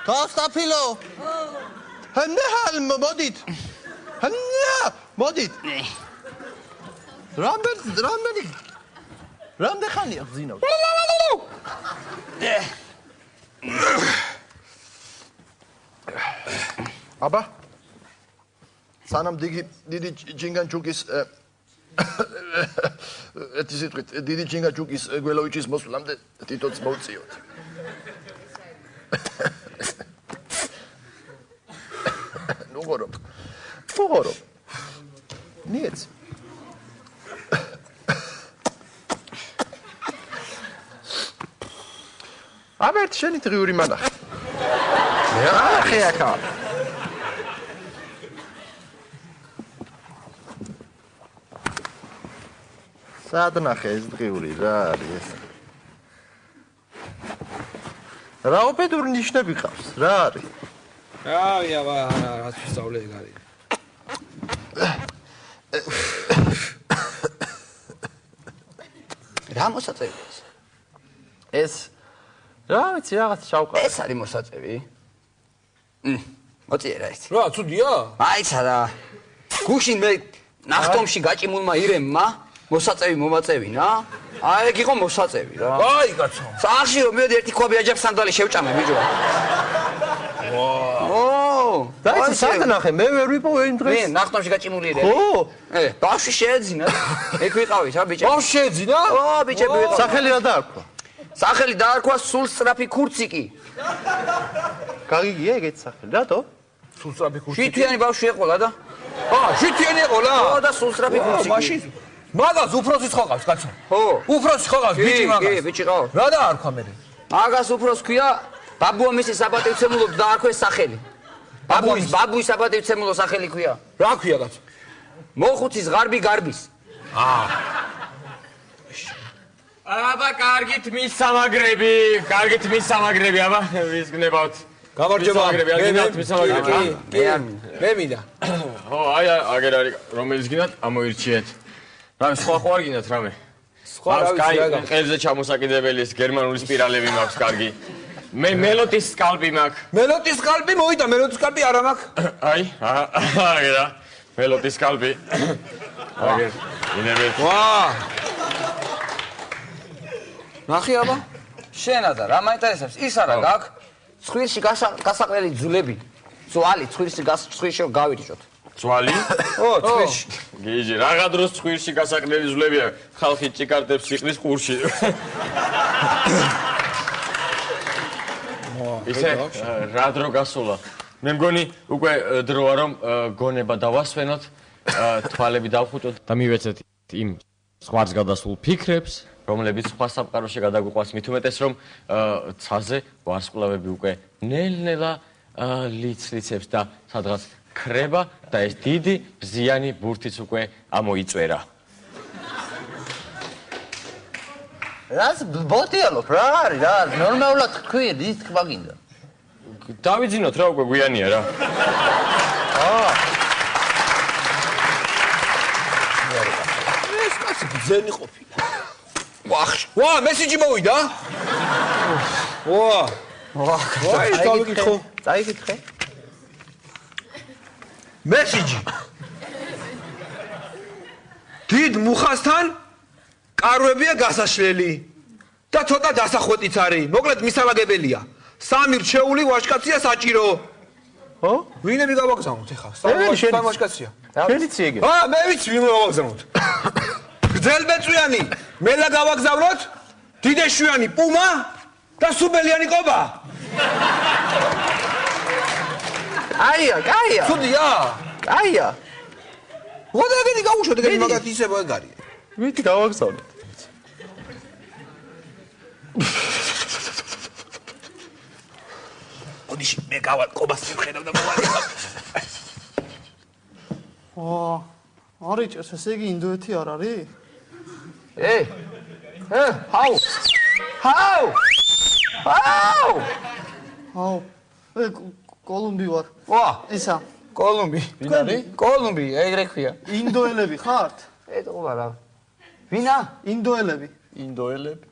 გასტაფილო. ჰნეჰალ მოდით. მოდით. რამდენი ხანია გძინავ? აბა სანამ დიდი ჯინგანჩუკის ეთი სიტყვით დიდი ჯინგანჩუკის გველოიჩის მოსვლამდე თვითონც მოვწიოთ. ნუღორობ. ნიეც. აბა ერთ შენი დღიური მანახე. მე ახე ახა. სად ნახე ეს დღიური რა არის ეს? რა ოპედური ნიშნები ყავს? რა არის? აი აბა რა ვისწავლე ეგ არის. რა მოსაწევი ეს? ეს რა ვიცი რაღაც შავყავი. ეს არის მოსაწევი? მოწიერა ეს. რა ცუდია? აიცა რა. გუშინ მე ნახტომში გაჭიმულმა ირემმა მოსაწევი მომაწევინა. აი ეგ იყო მოსაწევი რა. აი კაცო. სახში რომ მივედი ერთი ქვაბი აჯაბ სანდალი შევჭამე ბიჭო. ო! დაიცა სად ნახე მე ვერ ვიპოვე იმ დღეს. მე ნახტომში გაჭიმული ირემი. ხო? ბავშვი შეეძინა. ეგ ვიყავით რა ბიჭო. ბავშვი შეეძინა? ო ბიჭები ვიყავით. სახელი რა დაარქვა? სახელი დაარქვა სულსწრაფი ქურციკი. გაგიგია ეგეთ სახელი, რატო? სულსწრაფი ქურციკი. შითიანი ბავშვი ეყოლა და? შითიანი ეყოლა? ო და სულსწრაფი ქურციკი. მაშინ მაგას უფროსიც ხო ყავს კაცო? ხო. უფროსი ხო ყავს ბიჭი მაგას? კი, ბიჭი ყავს. რა დაარქვა მე? მაგას უფროს ქვია ბაბუა მისი საპატივცემულოდ დაარქვეს სახელი. ბაბუის საპატივცემულო სახელი ქვია. რა ქვია კაცო? მოხუცის ღარბი გარბის. აბა კარგით მის სამაგრები, აბა ვის გნებავთ? გამარჯობა. მე მინდა. ხო, აი აგერ არის რომელიც გინდათ ამოირჩიეთ. რამე სხვა ხო არ გინდათ რამე? სხვა რა ვიცი რა. ყელზე ჩამოსაკიდებელი ეს გერმანული სპირალები მაქვს კარგი. მე მელოტის სკალპი მაქვს. მელოტის სკალპი მოვიდა, მელოტის სკალპი არა მაქვს. აი, აგერა. მელოტის სკალპი. აგერ. ინები. ვა! ნახე აბა. შენადა რა მაინტერესებს? ის არა გაქვს ცხვირში გასაყრელი ძვლები. ძვალი ცხვირში გავირიჭოთ. ძვალი? ო, ცხვირში. გიჟი, რაღა დროს ცხვირში გასაყრელი ძვლებია. ხალხი ჭიკარტებს იყრის ყურში. ისე რა დრო გასულა. მე მგონი უკვე დროა რომ გონება დავასვენოთ, თვალები დავხუჭოთ და მივეცეთ იმ სხვას გადასულ ფიქრებს, რომლებიც სხვა სამყაროში გადაგვიყვანს მით უმეტეს რომ ცაზე ვარსკვლავები უკვე ნელ-ნელა ლიცლიცებს და სადღაც ქრება და ეს დიდი ბზიანი ბურთიც უკვე ამოიწვერა. რას ბოტიალობ რა არის რა ნორმალურად თქვი ის თქვა გინდა. დავიძინოთ რა უკვე გვიანია რა. ეს კაცი ბძენი ყოფილა. ვა, მესიჯი მოვიდა? ვა. ვაი, დავიკითხო. წაიკითხე. მესიჯი. დიდ მუხასთან კარვებია გასაშლელი და ცოტა დასახვეტიც არის. მოკლედ მისამაგებელია. 3 რჩეული ვაჟკაცია საჭირო. ხო? ვინები გავაგზავნოთ ეხლა? 3 ვაჟკაცია. შენიც ეგე. მე ვიცი ვინ გავაგზავნოთ. გრძელბეწვიანი მელა გავაგზავნოთ, დიდეშვიანი პუმა და სუბელიანი ყობა. აია, კაია. ცუდია? კაია. მოდაგენი გავუშვათ ეგენი მაგათ ისე მაგარია. ვით გავაგზავნოთ? ოდიში მე გავალ ყობას ვხედავ და მოვალ. არიჭერს ესე იგი ინდოეთი არ არის? ჰაუ? კოლუმბი ვარ. ვა, ისა. კოლუმბი. ვინ არის? კოლუმბი, ეგრე ქვია. ინდოელები ხართ? ეტყობა რა. ვინა? ინდოელები. ინდოელები.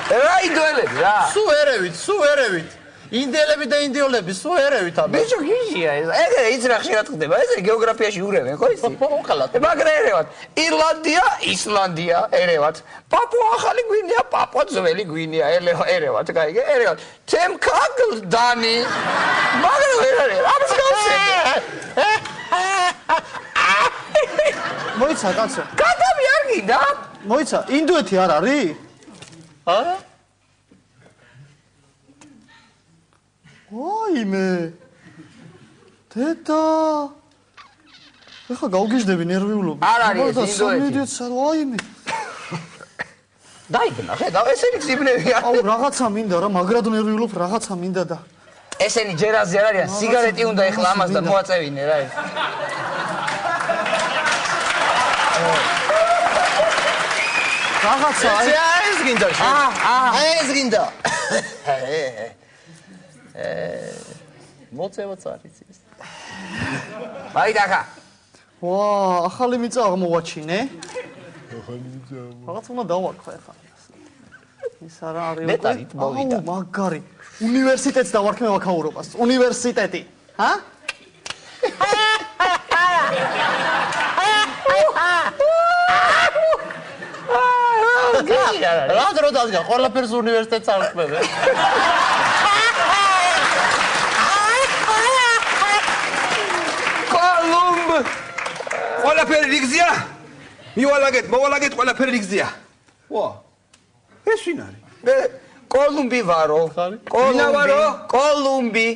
რა ინდოელები რა? სუ ერევით. ინდიელები და ინდიოლები, სუ ერევით აბა. ბიჭო გიჟია ეს. ეგრე იც რა ხშირად ხდება. ესე გეოგრაფიაში ურევენ, ხო იცი? ხალხად. მაგრამ ერევათ. ირლანდია, ისლანდია, ერევათ. პაპუა ახალი გვინეა, პაპუა ძველი გვინეა, ერევათ, გაიგე? ერევათ. თემქაგლდანი. მაგრამ ვერ არის. ამის გავსენე. მოიცა კაცო. გადამი არ გინდა? მოიცა, ინდოეთი არ არის? არა? ვაიმე. დედა. ეხა გავგიჟდები ნერვიულობა. არ არის ეს ინდოეთი. ვაიმე. დაიბნა, ხედავ, ესენი ციბნებია. აუ რაღაცა მინდა რა, მაგრად ნერვიულობ, რაღაცა მინდა და ესენი ჯერაზე არ არიან, სიგარეტი უნდა ეხლა ამას და მოაწევინე რა ეს. რაღაცა ეს გინდა შენ. ეს გინდა. მოწევაც არის ის. მაიდახა. ვა, ახალი მიწა აღმოვაჩინე. რაღაც უნდა დავარქვა ეხლა. ის არა არის. ნეტარით მოვიდა. აუ, მაგარი. უნივერსიტეტს დავარქმე ვაქაურობას. უნივერსიტეტი. ჰა? რა დრო დადგა, ყველაფერს უნივერსიტეტს არ ხმები. კოლუმბ ყველაფერი რიგზია? მოვალაგეთ ყველაფერი რიგზია. ვა. ეს ვინ არის? მე კოლუმბი ვარო. კოლუმბი.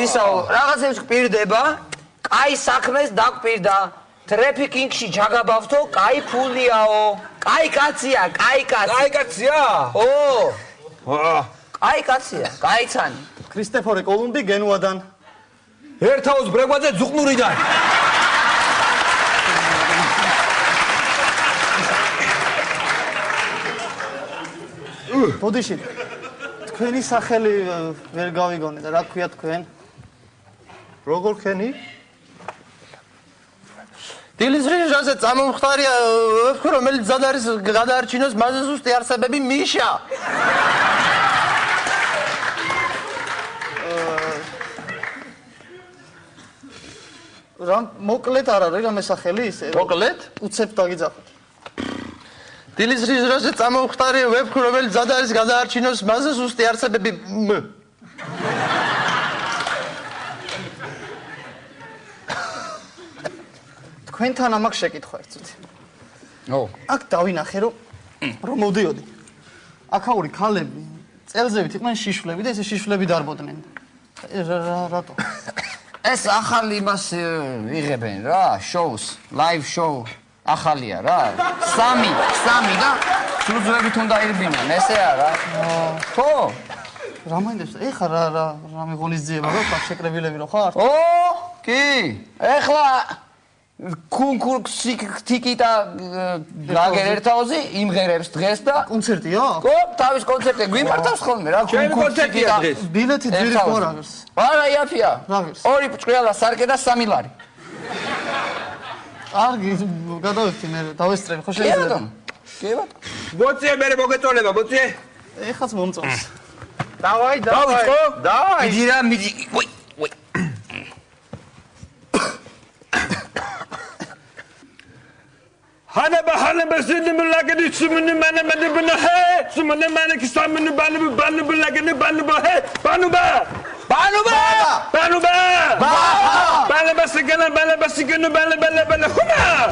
ისაო, რაღაცებს გპირდება, კაი საქმეს დაგპირდა. ტრეფიკინგში ჯაგაბავთო, კაი ფულიაო. კაი კაცია, კაი კაცი. კაი კაცია? ო. კაი კაცია, კაიცანი. ქრისტეფორე კოლუმბი გენუადან. ერთაოს ბრეგვაძე ზუყნურიდან. ბოდიში. თქვენი სახელი ვერ გავიგონე და რა ქვია თქვენ? როგორ ხენი? დილის რიჟაზე წამომხდარია, ვფიქრობ, რომელიც ზად არის გადაარჩინოს მასზე ზუსტი არსებები მიშა. რა მოკლედ არ არის რამე სახელი ისე? მოკლედ? უცებ დაგიძახოთ. დილის რიჟაზე წამომხდარია, ვფიქრობ, რომელიც ზად არის გადაარჩინოს მასზე ზუსტი არსებები თქვენთან ამაქვს შეკითხვა ერთწუთი. ო. აქ დავინახე რომ მოვდიოდი. აქაური ქალები წელზევით იყვნენ შიშვლები და ესე შიშვლები დარბოდნენ. რატო? ეს ახალი იმას იღებენ რა, შოუს, ლაივ შოუ. ახალია რა. სამი და სულძვებით უნდა ირბინან, ესე არა. ხო? რა მაინდებს? ეხა რა მიღონისძიება რო ხარ შეკრებილები რო ხარ? ო, კი. ეხლა კუნკურსი ტიკიტა გაგერ ერთაოზი იმღერებს დღეს და კონცერტია? ხო, თავის კონცერტი გვიმართავს ხოლმე რა, კონცერტია დღეს. ბილეთი ძირი ხო არ აღერს? არა, იაფია. რა ღირს? ორი ჭყიალა სარკე და 3 ლარი. კარგი, გადავიხდი მე დავესწრები ხო კი შეიძლება? ბატონო. კი ბატონო. მოწე მე მოგეწონება, მოწე. ეხაც მომწონს. დავაი. მიდი რა, მიდი. ვაი. Hanaba sinne lagadi sumune mana bana he sumune mana ki samune banu lagadi banu he banu basigana huma